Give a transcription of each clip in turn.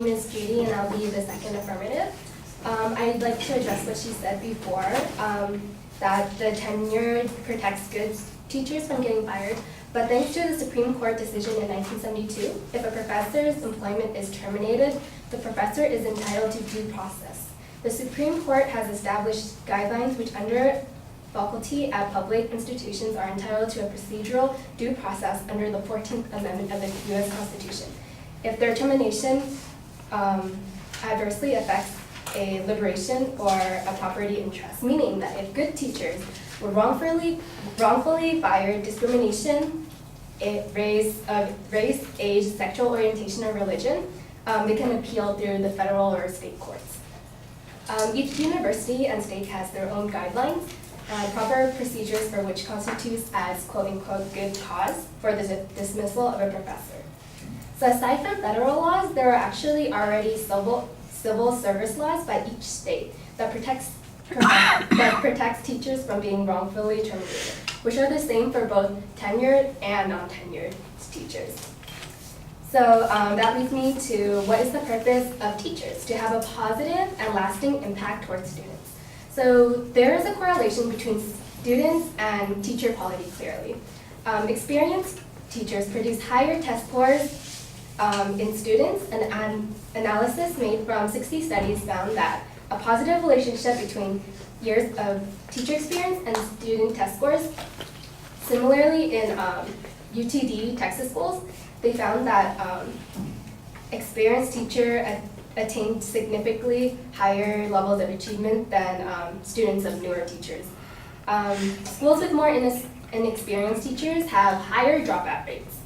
My name is Judy, and I'll be the second affirmative. I'd like to address what she said before, that the tenure protects good teachers from getting fired. But thanks to the Supreme Court decision in 1972, if a professor's employment is terminated, the professor is entitled to due process. The Supreme Court has established guidelines which under faculty at public institutions are entitled to a procedural due process under the 14th Amendment of the U.S. Constitution. If their termination adversely affects a liberation or a property interest, meaning that if good teachers were wrongfully fired, discrimination, race, age, sexual orientation, or religion, they can appeal through the federal or state courts. Each university and state has their own guidelines, proper procedures for which constitutes as quote-unquote good cause for the dismissal of a professor. So aside from federal laws, there are actually already civil service laws by each state that protects teachers from being wrongfully terminated, which are the same for both tenured and non-tenured teachers. So that leads me to what is the purpose of teachers? To have a positive and lasting impact towards students. So there is a correlation between students and teacher quality clearly. Experienced teachers produce higher test scores in students, and an analysis made from 60 studies found that a positive relationship between years of teacher experience and student test scores. Similarly, in UTD Texas schools, they found that experienced teachers attained significantly higher levels of achievement than students of newer teachers. Schools with more inexperienced teachers have higher dropout rates.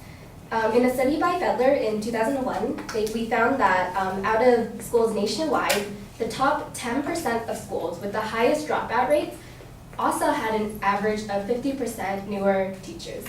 In a study by Fedler in 2001, we found that out of schools nationwide, the top 10% of schools with the highest dropout rates also had an average of 50% newer teachers.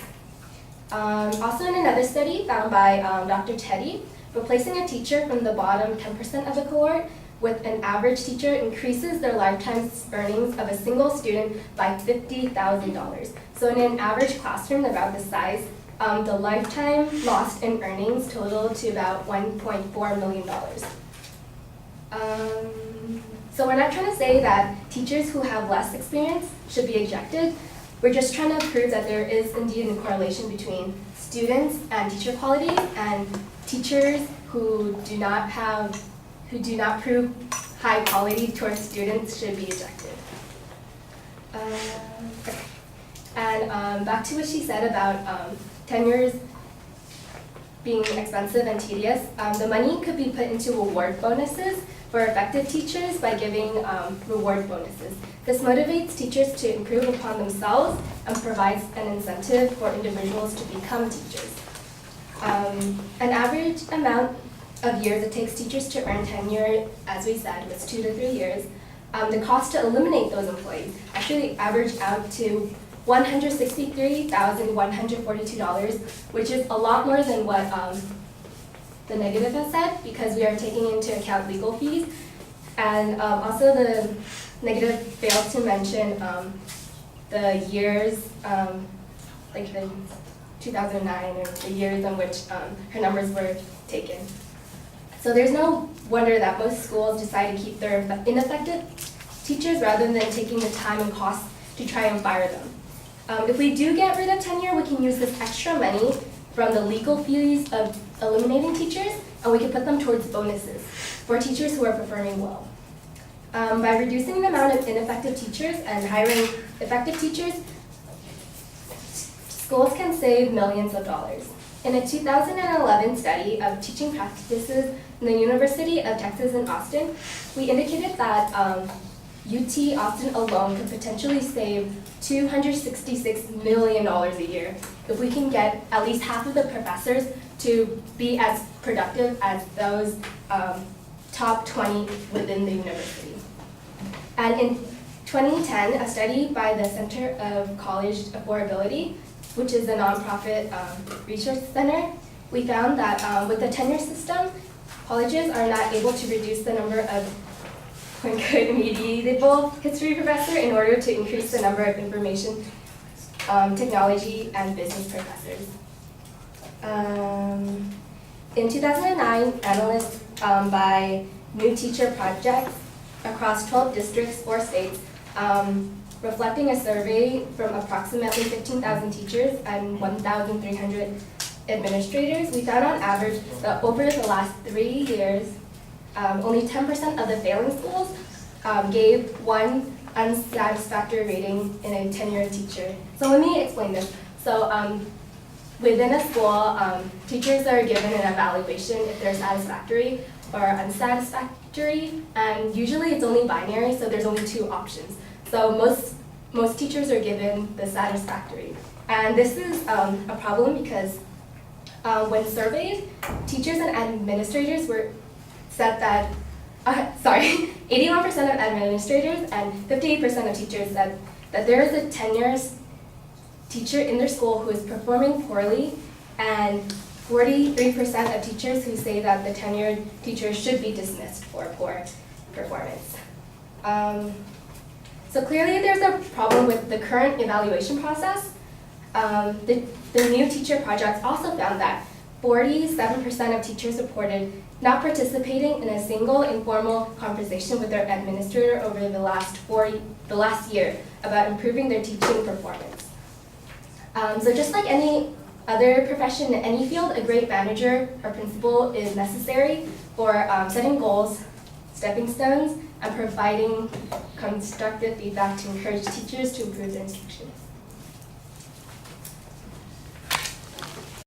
Also in another study found by Dr. Teddy, replacing a teacher from the bottom 10% of the cohort with an average teacher increases their lifetime earnings of a single student by $50,000. So in an average classroom about this size, the lifetime lost in earnings total to about $1.4 million. So we're not trying to say that teachers who have less experience should be ejected. We're just trying to prove that there is indeed a correlation between students and teacher quality, and teachers who do not prove high quality towards students should be ejected. Okay. And back to what she said about tenures being expensive and tedious. The money could be put into reward bonuses for effective teachers by giving reward bonuses. This motivates teachers to improve upon themselves and provides an incentive for individuals to become teachers. An average amount of years it takes teachers to earn tenure, as we said, was 2 to 3 years. The cost to eliminate those employees actually averaged out to $163,142, which is a lot more than what the negative has said, because we are taking into account legal fees. And also the negative failed to mention the years, like the 2009, or the years in which her numbers were taken. So there's no wonder that most schools decide to keep their ineffective teachers rather than taking the time and cost to try and fire them. If we do get rid of tenure, we can use this extra money from the legal fees of eliminating teachers, and we can put them towards bonuses for teachers who are performing well. By reducing the amount of ineffective teachers and hiring effective teachers, schools can save millions of dollars. In a 2011 study of teaching practices in the University of Texas in Austin, we indicated that UT Austin alone could potentially save $266 million a year if we can get at least half of the professors to be as productive as those top 20 within the university. And in 2010, a study by the Center of College Affordability, which is a nonprofit research center, we found that with the tenure system, colleges are not able to reduce the number of medieval history professor in order to increase the number of information technology and business professors. In 2009, analysts by new teacher projects across 12 districts or states, reflecting a survey from approximately 15,000 teachers and 1,300 administrators. We found on average that over the last 3 years, only 10% of the failing schools gave one unsatisfactory rating in a tenured teacher. So let me explain this. So within a school, teachers are given an evaluation if they're satisfactory or unsatisfactory, and usually it's only binary, so there's only 2 options. So most teachers are given the satisfactory. And this is a problem because when surveyed, teachers and administrators said that 81% of administrators and 58% of teachers said that there is a tenured teacher in their school who is performing poorly, and 43% of teachers who say that the tenured teacher should be dismissed for poor performance. So clearly there's a problem with the current evaluation process. The new teacher project also found that 47% of teachers reported not participating in a single informal conversation with their administrator over the last year about improving their teaching performance. So just like any other profession in any field, a great manager or principal is necessary for setting goals, stepping stones, and providing constructive feedback to encourage teachers to improve their instruction.